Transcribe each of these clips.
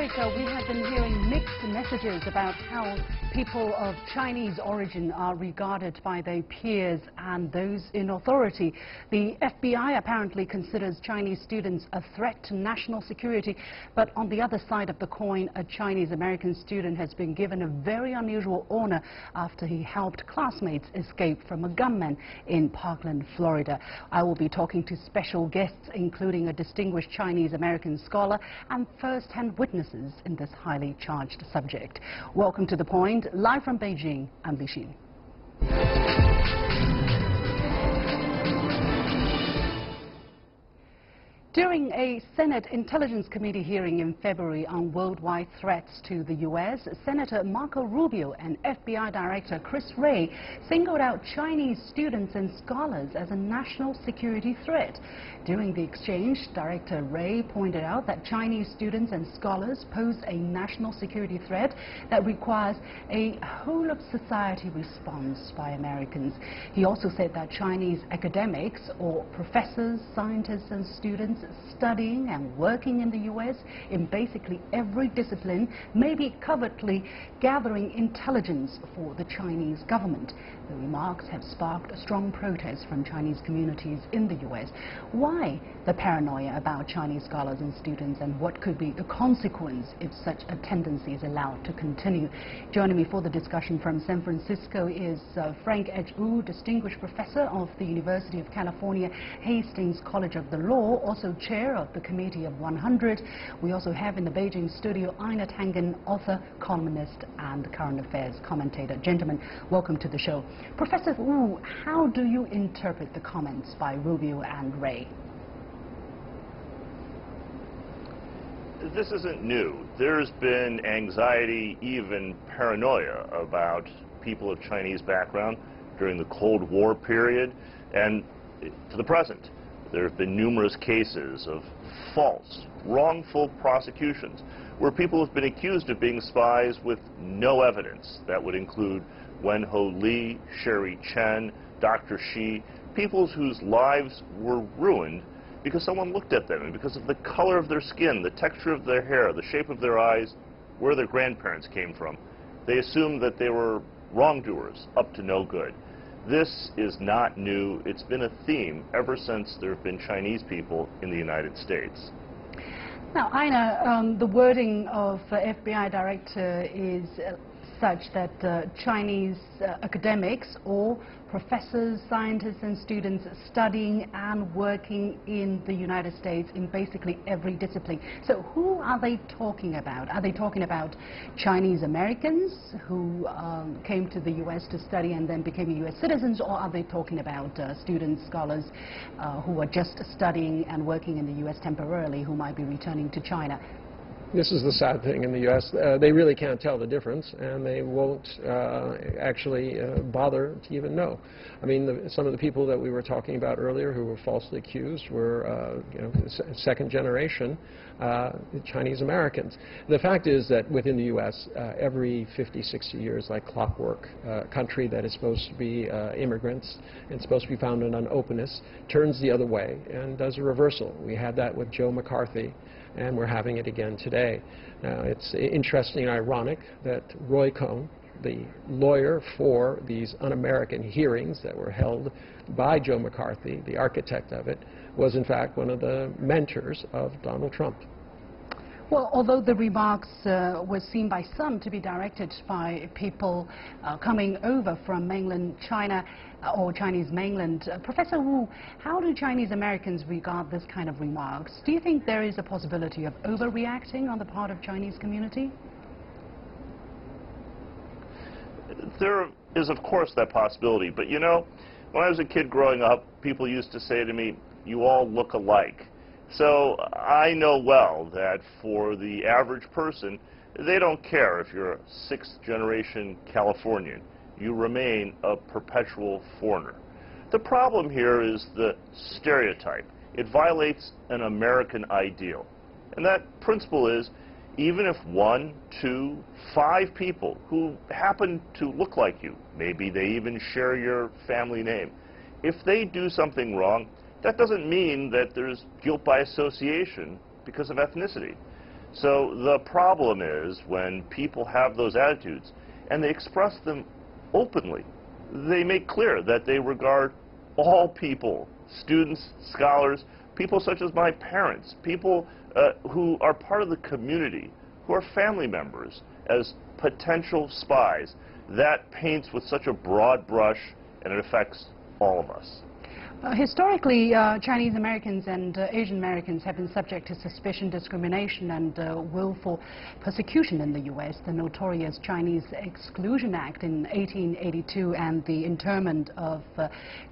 America, we have been hearing mixed messages about how people of Chinese origin are regarded by their peers and those in authority. The FBI apparently considers Chinese students a threat to national security, but on the other side of the coin, a Chinese-American student has been given a very unusual honor after he helped classmates escape from a gunman in Parkland, Florida. I will be talking to special guests, including a distinguished Chinese-American scholar and first-hand witnesses in this highly charged subject. Welcome to The Point. Live from Beijing, I'm Liu Xin. During a Senate Intelligence Committee hearing in February on worldwide threats to the U.S., Senator Marco Rubio and FBI Director Wray singled out Chinese students and scholars as a national security threat. During the exchange, Director Wray pointed out that Chinese students and scholars pose a national security threat that requires a whole-of-society response by Americans. He also said that Chinese academics, or professors, scientists and students studying and working in the U.S. in basically every discipline may be covertly gathering intelligence for the Chinese government. The remarks have sparked a strong protest from Chinese communities in the U.S. Why the paranoia about Chinese scholars and students, and what could be the consequence if such a tendency is allowed to continue? Joining me for the discussion from San Francisco is Frank H. Wu, Distinguished Professor of the University of California, Hastings College of the Law, also Chair of the Committee of 100. We also have in the Beijing studio Ina Tangen, author, columnist and current affairs commentator. Gentlemen, welcome to the show. Professor Wu, how do you interpret the comments by Rubio and Wray? This isn't new. There's been anxiety, even paranoia, about people of Chinese background during the Cold War period and to the present. There have been numerous cases of false, wrongful prosecutions where people have been accused of being spies with no evidence. That would include Wenho Li, Sherry Chen, Dr. Shi, people whose lives were ruined because someone looked at them and because of the color of their skin, the texture of their hair, the shape of their eyes, where their grandparents came from. They assumed that they were wrongdoers, up to no good. This is not new. It's been a theme ever since there have been Chinese people in the United States. Now, Ina, the wording of FBI Director is such that Chinese academics or professors, scientists and students studying and working in the United States in basically every discipline. So who are they talking about? Are they talking about Chinese Americans who came to the U.S. to study and then became U.S. citizens, or are they talking about students, scholars who are just studying and working in the U.S. temporarily who might be returning to China? This is the sad thing in the U.S. They really can't tell the difference, and they won't actually bother to even know. I mean, some of the people that we were talking about earlier who were falsely accused were second generation Chinese Americans. The fact is that within the U.S., every 50, 60 years, like clockwork, a country that is supposed to be immigrants and supposed to be founded on openness turns the other way and does a reversal. We had that with Joe McCarthy, and we're having it again today. Now, it's interesting and ironic that Roy Cohn, the lawyer for these un-American hearings that were held by Joe McCarthy, the architect of it, was in fact one of the mentors of Donald Trump. Well, although the remarks were seen by some to be directed by people coming over from mainland China or Chinese mainland, Professor Wu, how do Chinese Americans regard this kind of remarks? Do you think there is a possibility of overreacting on the part of Chinese community? There is, of course, that possibility. But, you know, when I was a kid growing up, people used to say to me, "You all look alike." So I know well that for the average person, they don't care if you're a sixth-generation Californian. You remain a perpetual foreigner. The problem here is the stereotype. It violates an American ideal. And that principle is, even if 1, 2, 5 people who happen to look like you, maybe they even share your family name, if they do something wrong, that doesn't mean that there's guilt by association because of ethnicity. So the problem is when people have those attitudes and they express them openly, they make clear that they regard all people, students, scholars, people such as my parents, people who are part of the community, who are family members, as potential spies. That paints with such a broad brush, and it affects all of us. Historically, Chinese Americans and Asian Americans have been subject to suspicion, discrimination, and willful persecution in the U.S. The notorious Chinese Exclusion Act in 1882 and the internment of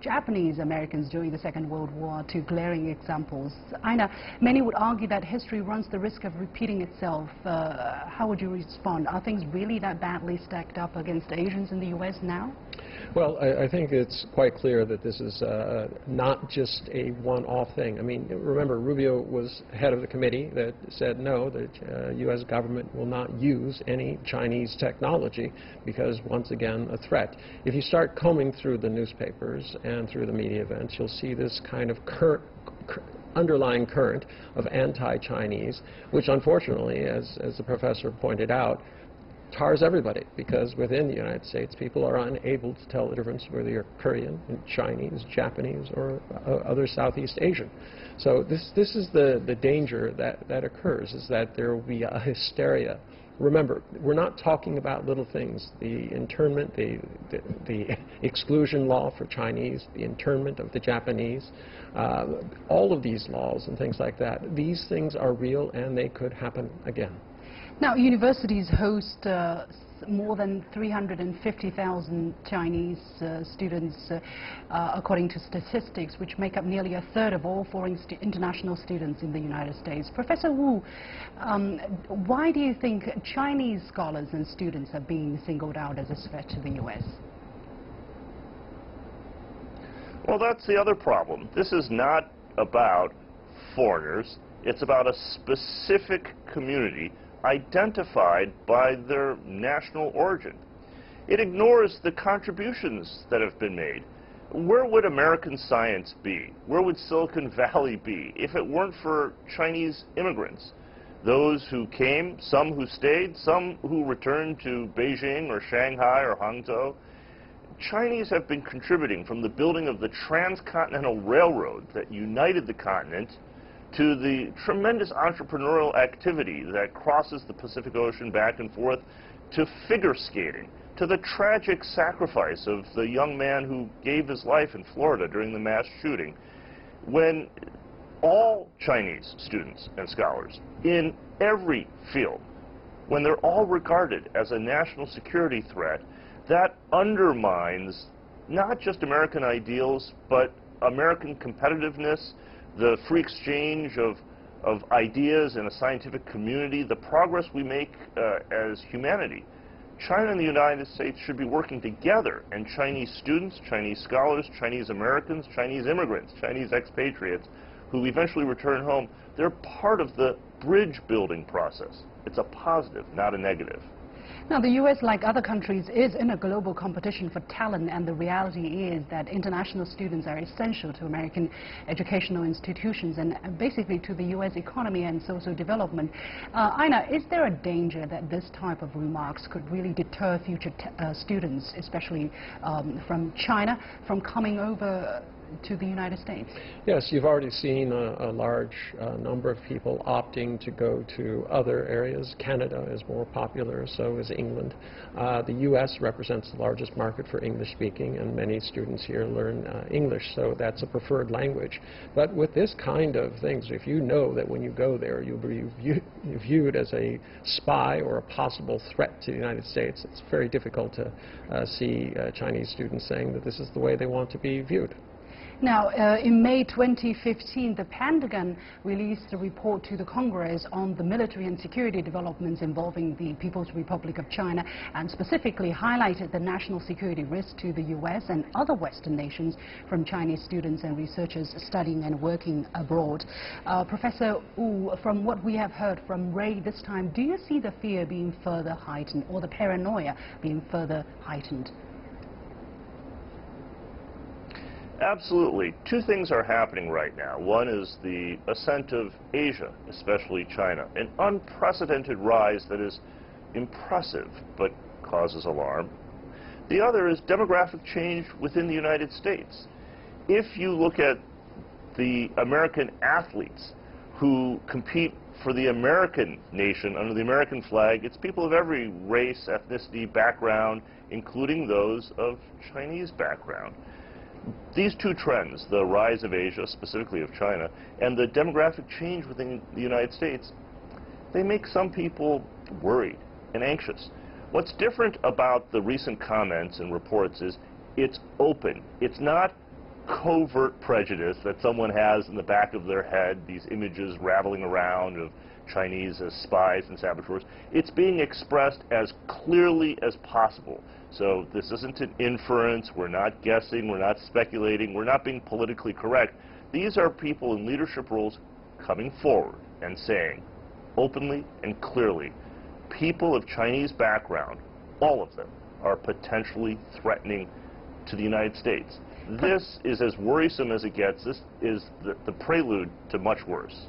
Japanese Americans during the Second World War are two glaring examples. Ina, many would argue that history runs the risk of repeating itself. How would you respond? Are things really that badly stacked up against Asians in the U.S. now? Well, I think it's quite clear that this is not just a one-off thing. I mean, remember, Rubio was head of the committee that said no, the U.S. government will not use any Chinese technology because, once again, a threat. If you start combing through the newspapers and through the media events, you'll see this kind of underlying current of anti-Chinese, which unfortunately, as the professor pointed out, tars everybody, because within the United States, people are unable to tell the difference whether you're Korean, Chinese, Japanese, or other Southeast Asian. So this is the danger that occurs, is that there will be a hysteria. Remember, we're not talking about little things. The internment, the exclusion law for Chinese, the internment of the Japanese, all of these laws and things like that, these things are real and they could happen again. Now, universities host more than 350,000 Chinese students, according to statistics, which make up nearly a third of all foreign international students in the United States. Professor Wu, why do you think Chinese scholars and students are being singled out as a threat to the U.S.? Well, that's the other problem. This is not about foreigners. It's about a specific community identified by their national origin. It ignores the contributions that have been made. Where would American science be? Where would Silicon Valley be if it weren't for Chinese immigrants? Those who came, some who stayed, some who returned to Beijing or Shanghai or Hangzhou. Chinese have been contributing from the building of the transcontinental railroad that united the continent to the tremendous entrepreneurial activity that crosses the Pacific Ocean back and forth, to figure skating, to the tragic sacrifice of the young man who gave his life in Florida during the mass shooting. When all Chinese students and scholars in every field, when they're all regarded as a national security threat, that undermines not just American ideals, but American competitiveness, the free exchange of ideas in a scientific community, the progress we make as humanity. China and the United States should be working together, and Chinese students, Chinese scholars, Chinese Americans, Chinese immigrants, Chinese expatriates who eventually return home, they're part of the bridge building process. It's a positive, not a negative. Now, the U.S., like other countries, is in a global competition for talent, and the reality is that international students are essential to American educational institutions and basically to the U.S. economy and social development. Ina, is there a danger that this type of remarks could really deter future students, especially from China, from coming over to the United States? Yes, you've already seen a large number of people opting to go to other areas. Canada is more popular, so is England. The U.S. represents the largest market for English speaking, and many students here learn English, so that's a preferred language. But with this kind of things, if you know that when you go there you'll be viewed as a spy or a possible threat to the United States, it's very difficult to see Chinese students saying that this is the way they want to be viewed. Now, in May 2015, the Pentagon released a report to the Congress on the military and security developments involving the People's Republic of China, and specifically highlighted the national security risk to the U.S. and other Western nations from Chinese students and researchers studying and working abroad. Professor Wu, from what we have heard from Wray this time, do you see the fear being further heightened, or the paranoia being further heightened? Absolutely. Two things are happening right now. One is the ascent of Asia, especially China, an unprecedented rise that is impressive but causes alarm. The other is demographic change within the United States. If you look at the American athletes who compete for the American nation under the American flag, it's people of every race, ethnicity, background, including those of Chinese background. These two trends, the rise of Asia, specifically of China, and the demographic change within the United States, they make some people worried and anxious. What's different about the recent comments and reports is it's open. It's not covert prejudice that someone has in the back of their head, these images rattling around of Chinese as spies and saboteurs. It's being expressed as clearly as possible. So this isn't an inference. We're not guessing. We're not speculating. We're not being politically correct. These are people in leadership roles coming forward and saying openly and clearly, people of Chinese background, all of them, are potentially threatening to the United States. This is as worrisome as it gets. This is the prelude to much worse.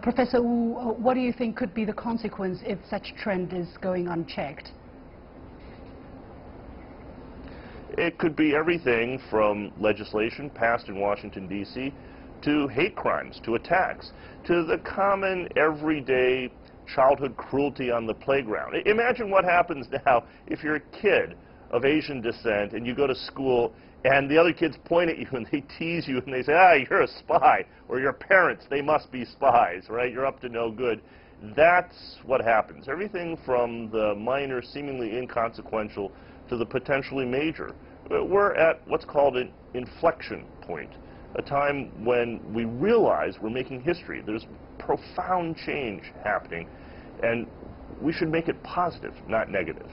Professor Wu, what do you think could be the consequence if such trend is going unchecked? It could be everything from legislation passed in Washington, D.C., to hate crimes, to attacks, to the common, everyday childhood cruelty on the playground. Imagine what happens now if you're a kid of Asian descent and you go to school and the other kids point at you and they tease you and they say, ah, you're a spy, or your parents, they must be spies, right? You're up to no good. That's what happens. Everything from the minor, seemingly inconsequential, to the potentially major. We're at what's called an inflection point, a time when we realize we're making history. There's profound change happening, and we should make it positive, not negative.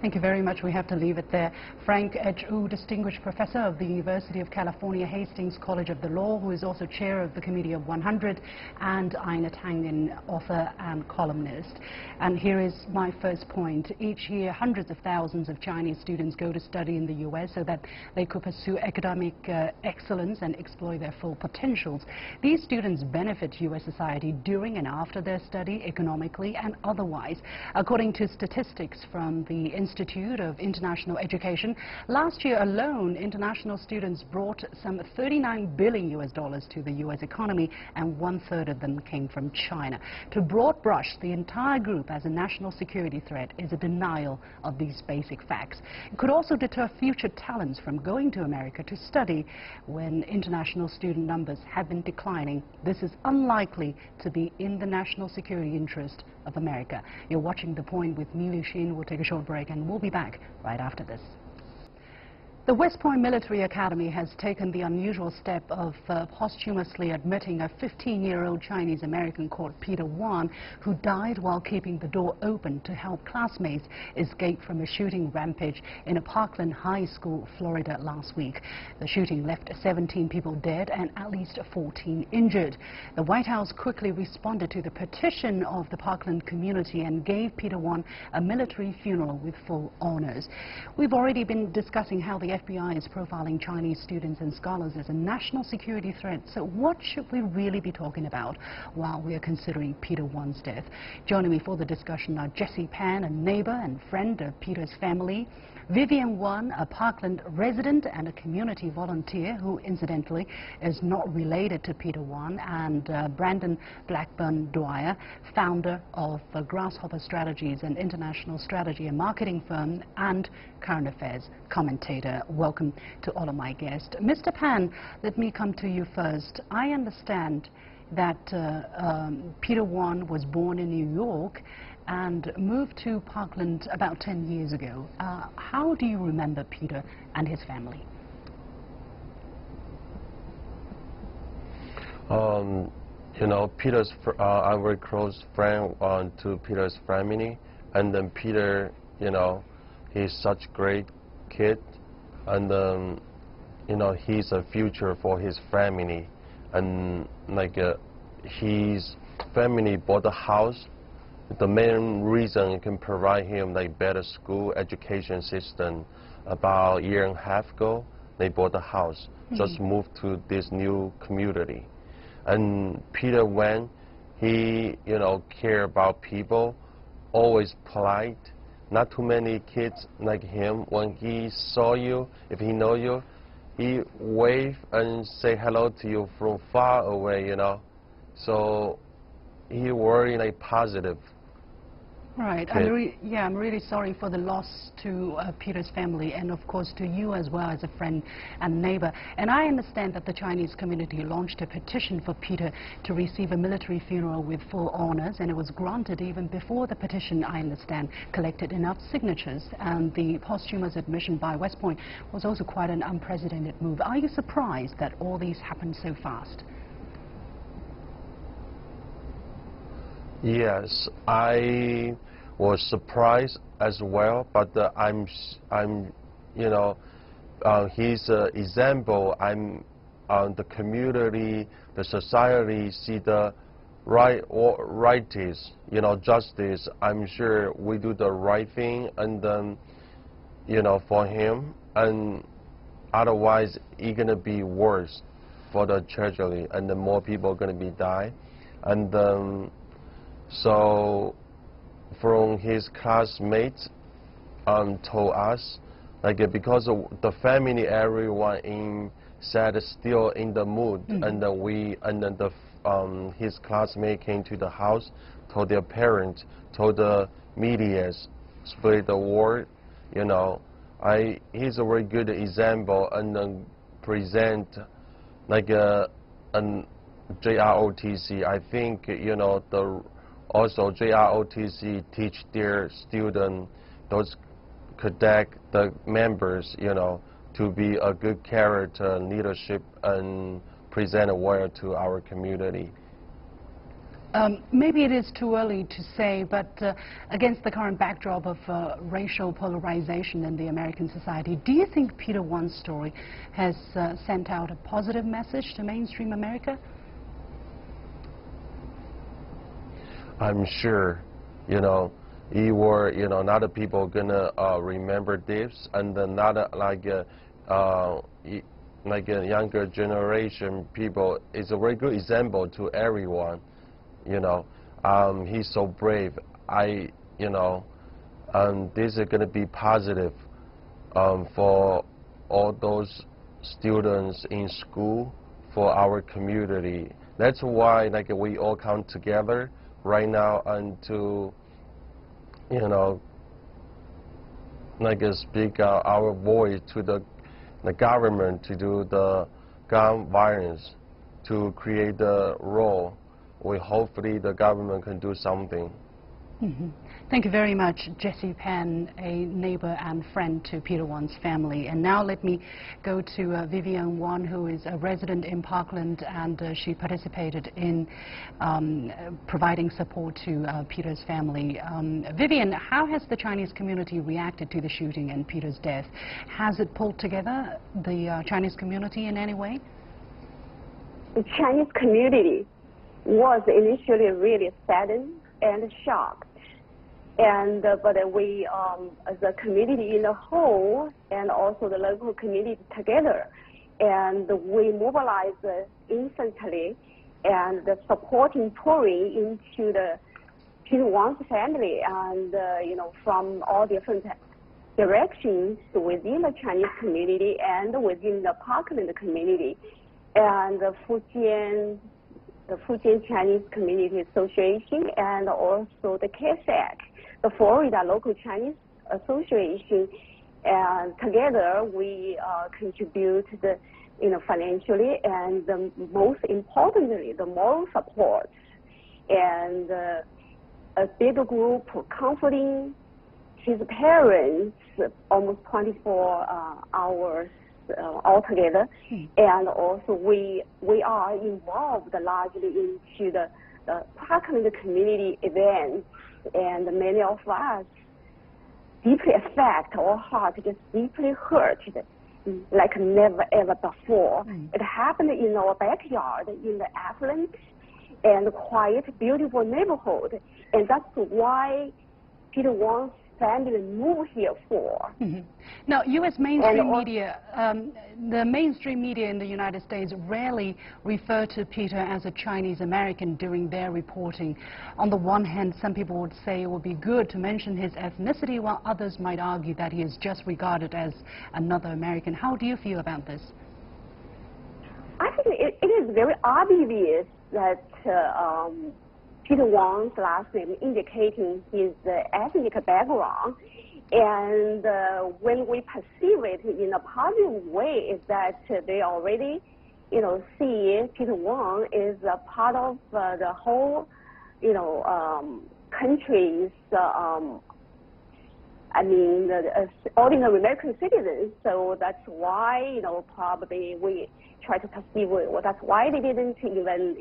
Thank you very much. We have to leave it there. Frank H. Wu, Distinguished Professor of the University of California, Hastings College of the Law, who is also Chair of the Committee of 100, and Ina Tangen, author and columnist. And here is my first point. Each year, hundreds of thousands of Chinese students go to study in the U.S. so that they could pursue academic excellence and explore their full potentials. These students benefit U.S. society during and after their study, economically and otherwise. According to statistics from the Institute of International Education, last year alone, international students brought some $39 billion to the U.S. economy, and 1/3 of them came from China. To broad brush the entire group as a national security threat is a denial of these basic facts. It could also deter future talents from going to America to study when international student numbers have been declining. This is unlikely to be in the national security interest of America. You're watching The Point with me, Liu Xin. We'll take a short break and we'll be back right after this. The WestPoint Military Academy has taken the unusual step of posthumously admitting a 15-year-old Chinese-American called Peter Wang, who died while keeping the door open to help classmates escape from a shooting rampage in a Parkland High School, Florida, last week. The shooting left 17 people dead and at least 14 injured. The White House quickly responded to the petition of the Parkland community and gave Peter Wang a military funeral with full honors. We've already been discussing how the FBI is profiling Chinese students and scholars as a national security threat. So what should we really be talking about while we are considering Peter Wang's death? Joining me for the discussion are Jessie Penn, a neighbor and friend of Peter's family, Vivian Wang, a Parkland resident and a community volunteer who incidentally is not related to Peter Wang, and Brandon Blackburn-Dwyer, founder of Grasshopper Strategies, an international strategy and marketing firm, and current affairs commentator. Welcome to all of my guests. Mr. Penn, let me come to you first. I understand that Peter Wang was born in New York and moved to Parkland about 10 years ago. How do you remember Peter and his family? You know, I'm very close friend to Peter's family, and then Peter, you know, he's such a great kid, and you know, he's a future for his family, and like his family bought a house. The main reason it can provide him like better school education system. About a year and a half ago, they bought a house. just moved to this new community. And Peter Wang, he, care about people, always polite. Not too many kids like him. When he saw you, if he know you, he wave and say hello to you from far away, So he very positive. Right. I'm really sorry for the loss to Peter's family, and of course to you as well as a friend and neighbor. And I understand that the Chinese community launched a petition for Peter to receive a military funeral with full honors, and it was granted even before the petition, I understand, collected enough signatures. And the posthumous admission by WestPoint was also quite an unprecedented move. Are you surprised that all these happened so fast? Yes, I was surprised as well, but he's an example. The community, the society see the righties, justice. I'm sure we do the right thing, and then, for him, and otherwise it's gonna be worse for the tragedy, and then more people are gonna be die, and. So, from his classmates, told us, because of the family, everyone said still in the mood, and then his classmate came to the house, told their parents, told the media, spread the word. He's a very good example, and then present an JROTC. I think Also, JROTC teach their students, those cadet, the members, to be a good character, leadership, and present well to our community. Maybe it is too early to say, but against the current backdrop of racial polarization in the American society, do you think Peter Wang's story has sent out a positive message to mainstream America? I'm sure, he were, not the people gonna remember this, and then not like a younger generation people. It's a very good example to everyone, He's so brave. This is gonna be positive for all those students in school, for our community. That's why, we all come together right now, and to speak our voice to the government to do the gun violence, to create the role. Hopefully the government can do something. Thank you very much, Jessie Penn, a neighbor and friend to Peter Wang's family. And now let me go to Vivian Wang, who is a resident in Parkland, and she participated in providing support to Peter's family. Vivian, how has the Chinese community reacted to the shooting and Peter's death? Has it pulled together the Chinese community in any way? The Chinese community was initially really saddened and shocked, but we, as a community in the whole, and also the local community together, and we mobilized instantly, and supporting pouring into the Peter Wang's family, and from all different directions within the Chinese community and within the Parkland community, and the Fujian Chinese Community Association, and also the CASAC, the Florida Local Chinese Association, and together we contribute financially, and most importantly, the moral support, and a big group comforting his parents almost 24 hours altogether, and also we are involved largely into the Parkland community events, and many of us deeply affect our heart, just deeply hurt, like never ever before. It happened in our backyard, in the affluent and quiet, beautiful neighborhood, and that's why Peter Wang's family moved here for. Mm-hmm. Now, U.S. mainstream media, the mainstream media in the United States rarely refer to Peter as a Chinese American during their reporting. On the one hand, some people would say it would be good to mention his ethnicity, while others might argue that he is just regarded as another American. How do you feel about this? I think it is very obvious that Peter Wang's last name indicating his ethnic background, and when we perceive it in a positive way, is that they already, see Peter Wang is a part of the whole, country's. Ordinary American citizens. So that's why, probably we try to perceive. Well, that's why they didn't even,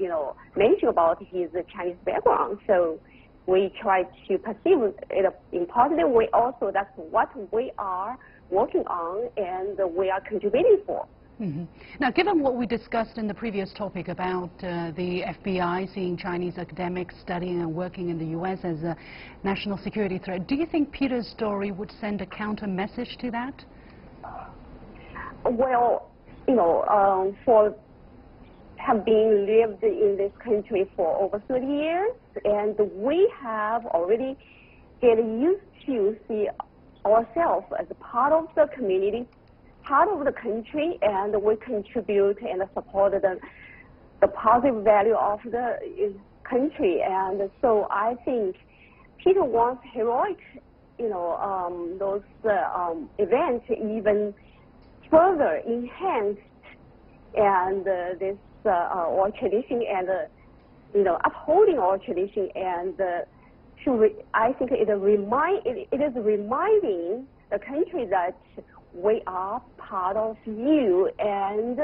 mention about his Chinese background. So we try to perceive it in positive way. Also, that's what we are working on and we are contributing for. Mm-hmm. Now, given what we discussed in the previous topic about the FBI seeing Chinese academics studying and working in the U.S. as a national security threat, do you think Peter's story would send a counter message to that? Well, for have been lived in this country for over 30 years, and we have already get used to see ourselves as a part of the community, part of the country, and we contribute and support the positive value of the country. And so I think Peter Wang's heroic, those events even further enhanced and this our tradition and upholding our tradition, and I think it is reminding the country that we are part of you, and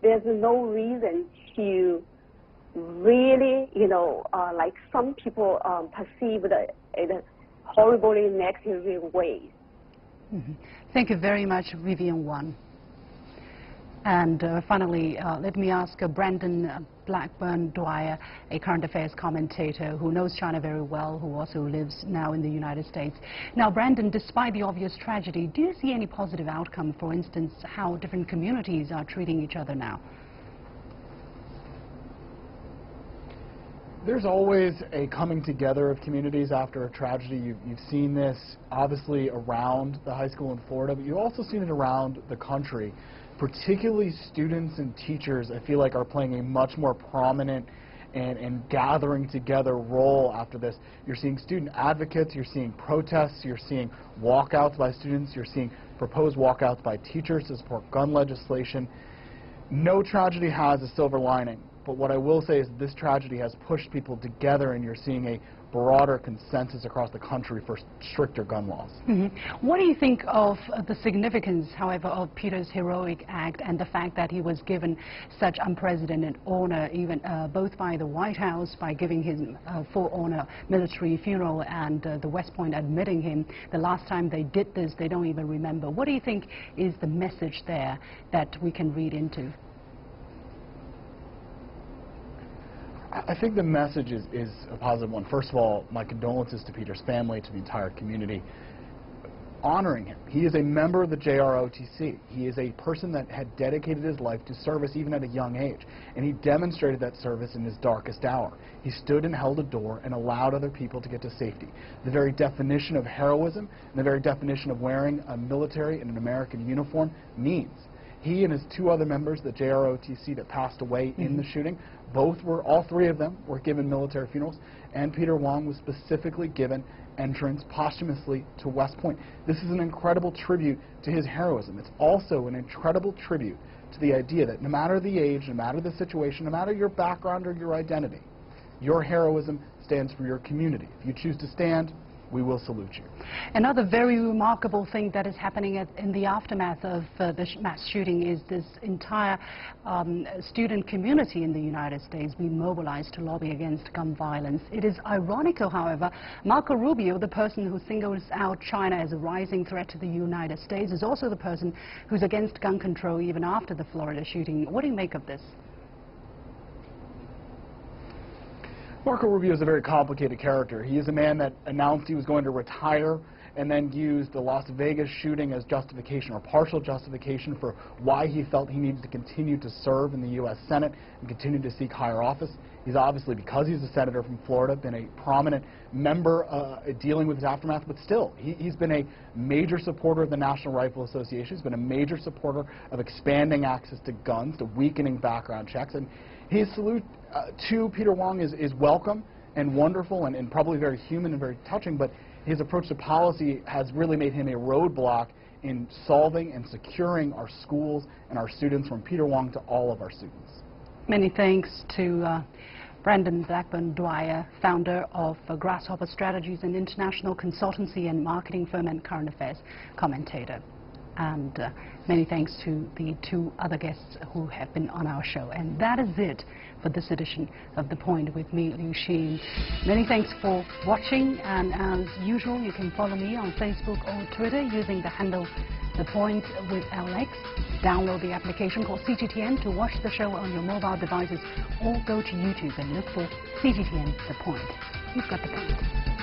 there's no reason to really, like some people perceive it in horribly negative ways. Mm-hmm. Thank you very much, Vivian Wang. And finally, let me ask Brandon Blackburn-Dwyer, a current affairs commentator who knows China very well, who also lives now in the United States. Now, Brandon, despite the obvious tragedy, do you see any positive outcome, for instance, how different communities are treating each other now? There's always a coming together of communities after a tragedy. You've seen this, obviously, around the high school in Florida, but you've also seen it around the country. Particularly students and teachers, I feel like, are playing a much more prominent and gathering together role after this. You're seeing student advocates, you're seeing protests, you're seeing walkouts by students, you're seeing proposed walkouts by teachers to support gun legislation. No tragedy has a silver lining, but what I will say is this tragedy has pushed people together, and you're seeing a broader consensus across the country for stricter gun laws. Mm-hmm. What do you think of the significance, however, of Peter's heroic act and the fact that he was given such unprecedented honor, even both by the White House, by giving him full honor military funeral, and the WestPoint admitting him? The last time they did this, they don't even remember. What do you think is the message there that we can read into? I think the message is a positive one. First of all, my condolences to Peter's family, to the entire community. Honoring him. He is a member of the JROTC. He is a person that had dedicated his life to service even at a young age, and he demonstrated that service in his darkest hour. He stood and held a door and allowed other people to get to safety. The very definition of heroism and the very definition of wearing a military and an American uniform means. He and his two other members, the JROTC, that passed away in the shooting, all three of them were given military funerals, and Peter Wang was specifically given entrance posthumously to West Point. This is an incredible tribute to his heroism. It's also an incredible tribute to the idea that no matter the age, no matter the situation, no matter your background or your identity, your heroism stands for your community. If you choose to stand, we will salute you. Another very remarkable thing that is happening in the aftermath of the mass shooting is this entire student community in the United States being mobilized to lobby against gun violence. It is ironical, however, Marco Rubio, the person who singles out China as a rising threat to the United States, is also the person who's against gun control even after the Florida shooting. What do you make of this? Marco Rubio is a very complicated character. He is a man that announced he was going to retire and then used the Las Vegas shooting as justification or partial justification for why he felt he needed to continue to serve in the U.S. Senate and continue to seek higher office. He's obviously, because he's a senator from Florida, been a prominent member dealing with his aftermath, but still, he's been a major supporter of the National Rifle Association. He's been a major supporter of expanding access to guns, to weakening background checks, and his salute to Peter Wang is welcome and wonderful and probably very human and very touching, but his approach to policy has really made him a roadblock in solving and securing our schools and our students, from Peter Wang to all of our students. Many thanks to Brandon Blackburn-Dwyer, founder of Grasshopper Strategies, an international consultancy and marketing firm and current affairs commentator. And many thanks to the two other guests who have been on our show. And that is it for this edition of The Point with me, Liu Xin. Many thanks for watching, and as usual, you can follow me on Facebook or Twitter using the handle The Point with LX. Download the application called CGTN to watch the show on your mobile devices, or go to YouTube and look for CGTN The Point. You've got the point.